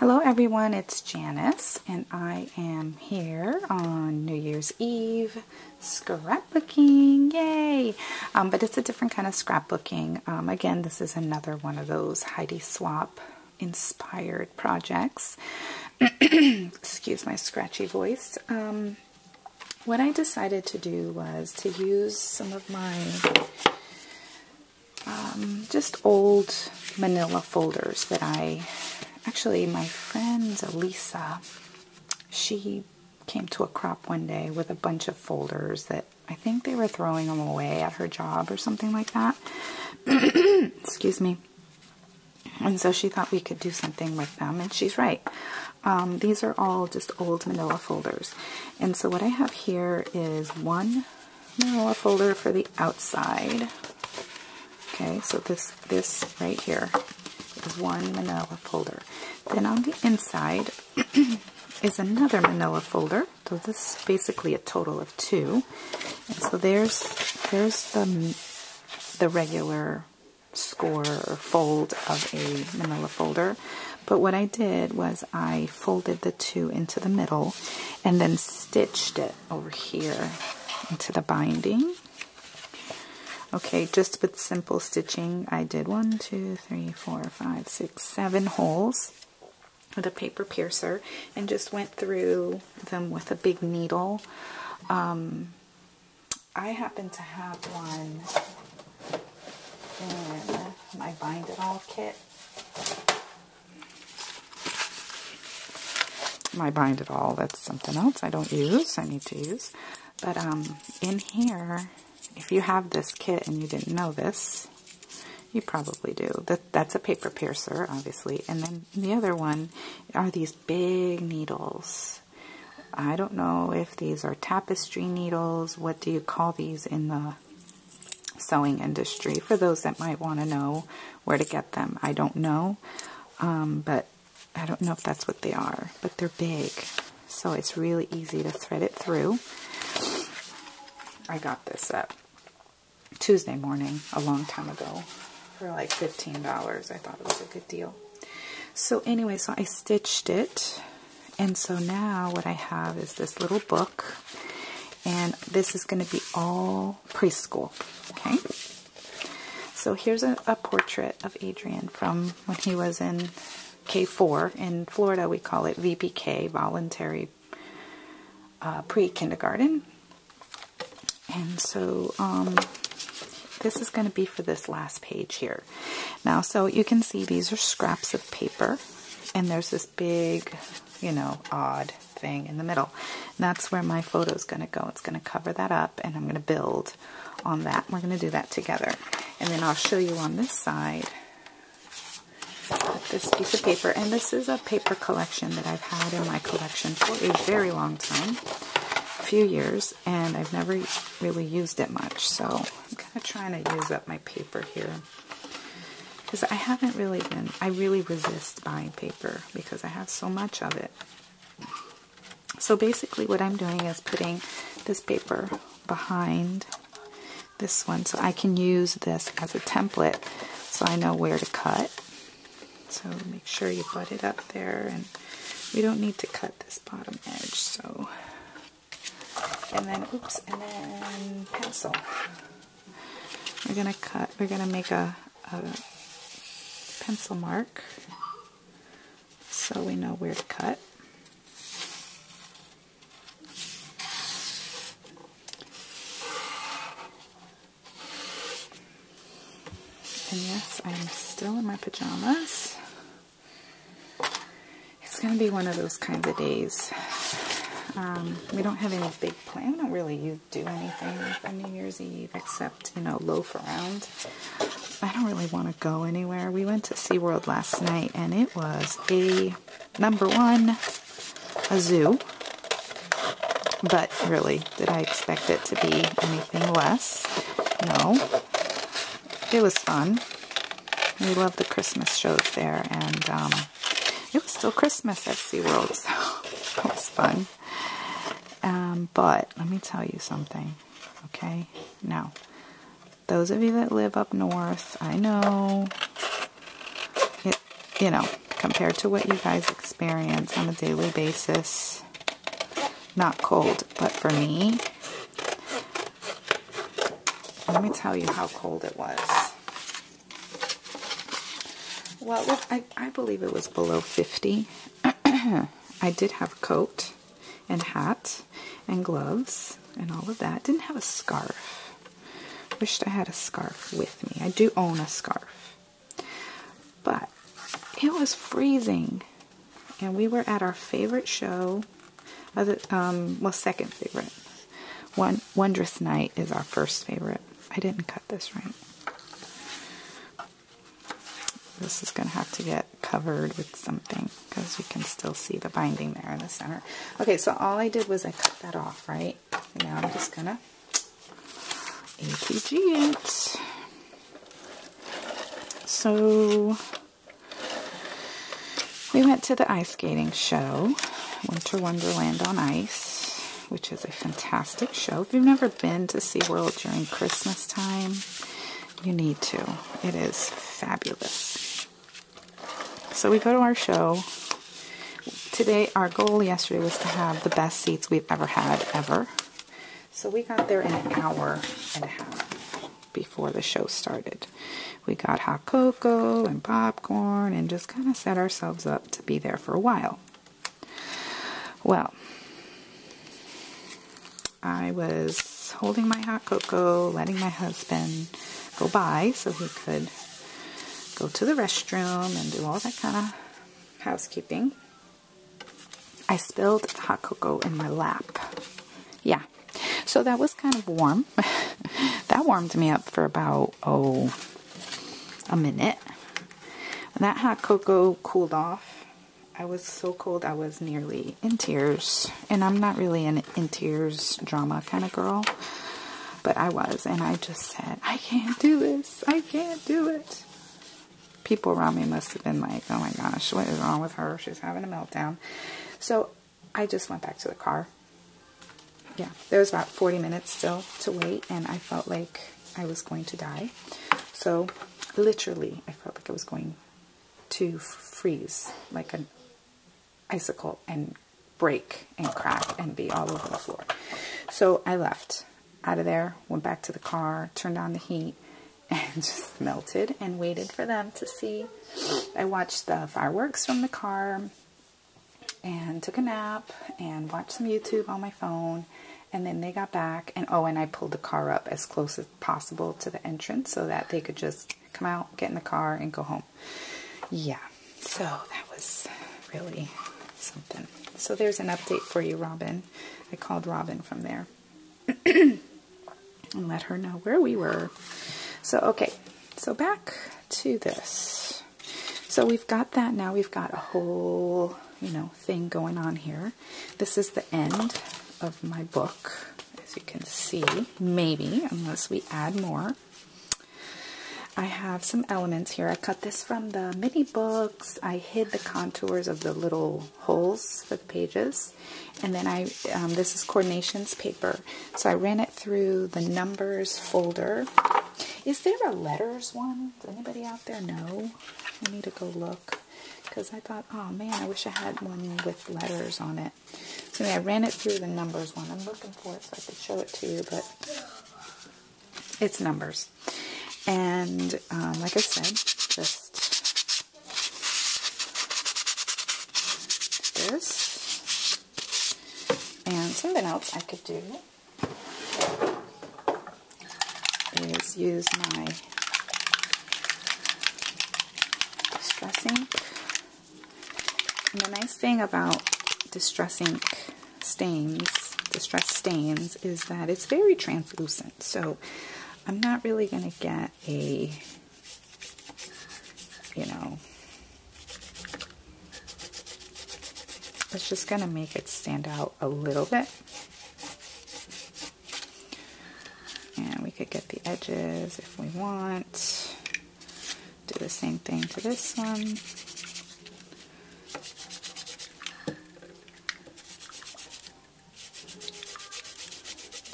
Hello everyone, it's Janice and I am here on New Year's Eve scrapbooking, yay! But it's a different kind of scrapbooking. Again, this is another one of those Heidi Swap inspired projects. Excuse my scratchy voice. What I decided to do was to use some of my just old manila folders that actually, my friend Lisa, she came to a crop one day with a bunch of folders that I think they were throwing them away at her job or something like that. Excuse me. And so she thought we could do something with them, and she's right. These are all just old manila folders. And so what I have here is one manila folder for the outside. Okay, so this right here is one manila folder. Then on the inside is another manila folder. So this is basically a total of two. And so there's the regular score or fold of a manila folder. But what I did was I folded the two into the middle and then stitched it over here into the binding. Okay, just with simple stitching, I did 1, 2, 3, 4, 5, 6, 7 holes with a paper piercer and just went through them with a big needle. I happen to have one in my Bind It All kit. My Bind It All, that's something else I don't use, I need to use. But in here, if you have this kit and you didn't know this, you probably do. That's a paper piercer, obviously. And then the other one are these big needles. I don't know if these are tapestry needles. What do you call these in the sewing industry? For those that might want to know where to get them, I don't know. But I don't know if that's what they are. But they're big. So it's really easy to thread it through. I got this at Tuesday morning a long time ago for like $15. I thought it was a good deal. So anyway, so I stitched it, and so now what I have is this little book, and this is going to be all preschool. Okay, so here's a portrait of Adrian from when he was in K4. In Florida we call it VPK, voluntary pre-kindergarten. And so this is going to be for this last page here. Now, so you can see these are scraps of paper, and there's this big, odd thing in the middle. And that's where my photo is going to go. It's going to cover that up, and I'm going to build on that. We're going to do that together. And then I'll show you on this side this piece of paper. And this is a paper collection that I've had in my collection for a very long time. Few years, and I've never really used it much, so I'm kind of trying to use up my paper here because I haven't really been, I really resist buying paper because I have so much of it. So basically what I'm doing is putting this paper behind this one so I can use this as a template so I know where to cut. So make sure you butt it up there, and we don't need to cut this bottom edge, so and then, oops, and then pencil. We're gonna make a pencil mark so we know where to cut. And yes, I'm still in my pajamas. It's gonna be one of those kinds of days. We don't have any big plans. We don't really do anything on New Year's Eve except, loaf around. I don't really want to go anywhere. We went to SeaWorld last night, and it was number one, a zoo. But really, did I expect it to be anything less? No. It was fun. We loved the Christmas shows there, and it was still Christmas at SeaWorld, so it was fun. But let me tell you something, okay? Now, those of you that live up north, I know, compared to what you guys experience on a daily basis. Not cold, but for me, let me tell you how cold it was. Well, I believe it was below 50. I did have a coat and hat and gloves and all of that. Didn't have a scarf. Wished I had a scarf with me. I do own a scarf. But it was freezing. And we were at our favorite show. Well, second favorite. Wondrous Night is our first favorite. I didn't cut this right. This is going to have to get covered with something because you can still see the binding there in the center. Okay, so all I did was I cut that off, right? And now I'm just going to ATG it. So we went to the ice skating show, Winter Wonderland on Ice, which is a fantastic show. If you've never been to SeaWorld during Christmas time, you need to. It is fabulous. So we go to our show. Today, our goal yesterday was to have the best seats we've ever had, ever. So we got there in an hour and a half before the show started. We got hot cocoa and popcorn and just kind of set ourselves up to be there for a while. Well, I was holding my hot cocoa, letting my husband go by so he could go to the restroom and do all that kind of housekeeping. I spilled hot cocoa in my lap. Yeah, so that was kind of warm. That warmed me up for about, a minute. When that hot cocoa cooled off, I was so cold I was nearly in tears. And I'm not really an in tears drama kind of girl, but I was. And I just said, I can't do this. I can't do it. People around me must have been like, oh my gosh, what is wrong with her? She's having a meltdown. So I just went back to the car. Yeah, there was about 40 minutes still to wait, and I felt like I was going to die. So literally, I felt like I was going to freeze like an icicle and break and crack and be all over the floor. So I left out of there, went back to the car, turned on the heat, and just melted and waited for them to see. I watched the fireworks from the car and took a nap and watched some YouTube on my phone. And then they got back, and and I pulled the car up as close as possible to the entrance so that they could just come out, get in the car, and go home. Yeah, so that was really something. So there's an update for you, Robin. I called Robin from there and let her know where we were. So, okay, so back to this. So we've got that now. We've got a whole, thing going on here. This is the end of my book, as you can see, maybe, unless we add more. I have some elements here. I cut this from the mini books. I hid the contours of the little holes for the pages. And then this is coordinations paper. So I ran it through the numbers folder. Is there a letters one? Does anybody out there know? I need to go look. Because I thought, oh man, I wish I had one with letters on it. So anyway, I ran it through the numbers one. I'm looking for it so I could show it to you, but it's numbers. And like I said, just this. And something else I could do is use my distress ink. And the nice thing about distress ink distress stains, is that it's very translucent. So I'm not really going to get a, it's just going to make it stand out a little bit. And we could get the edges if we want. Do the same thing to this one.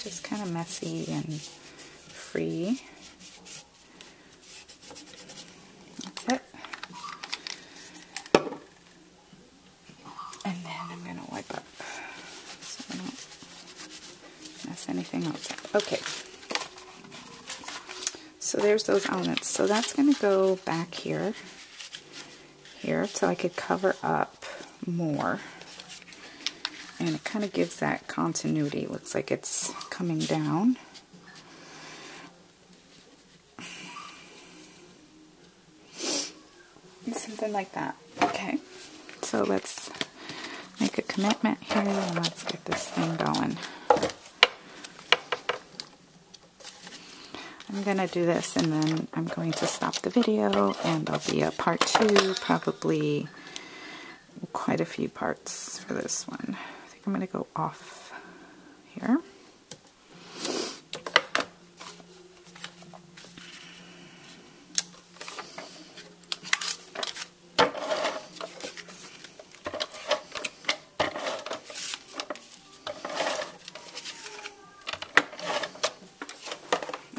Just kind of messy and free. That's it. I'm going to wipe up so I don't mess anything else up. Okay. So there's those elements. So that's going to go back here, so I could cover up more. And it kind of gives that continuity. It looks like it's coming down. Something like that. Okay. So let's make a commitment here and let's get this thing going. I'm going to do this and then I'm going to stop the video and there'll be a part 2, probably quite a few parts for this one. I think I'm going to go off here.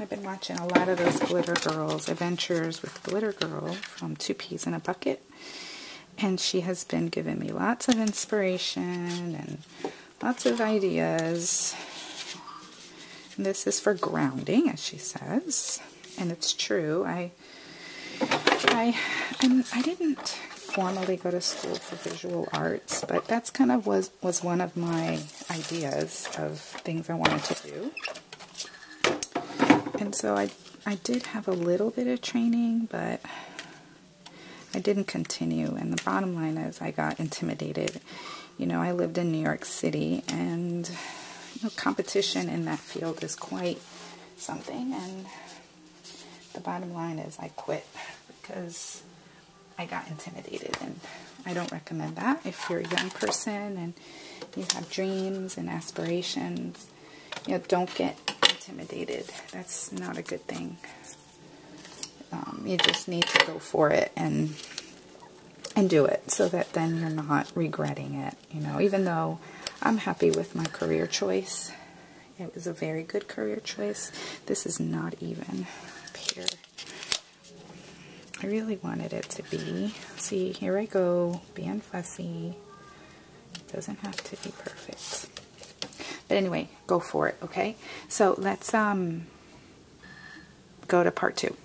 I've been watching a lot of those Glitter Girls, Adventures with Glitter Girl from 2 Peas in a Bucket. And she has been giving me lots of inspiration and lots of ideas. And this is for grounding, as she says. And it's true. I didn't formally go to school for visual arts, but that's kind of was one of my ideas of things I wanted to do. And so I did have a little bit of training, but I didn't continue. And the bottom line is I got intimidated. You know, I lived in New York City, and you know, competition in that field is quite something. And the bottom line is I quit because I got intimidated, and I don't recommend that. If you're a young person and you have dreams and aspirations, you know, don't get intimidated. That's not a good thing. You just need to go for it and do it so that then you're not regretting it. You know, even though I'm happy with my career choice, it was a very good career choice. This is not even up here. I really wanted it to be. See, here I go, being fussy. It doesn't have to be perfect. But anyway, go for it, okay? So let's go to part 2.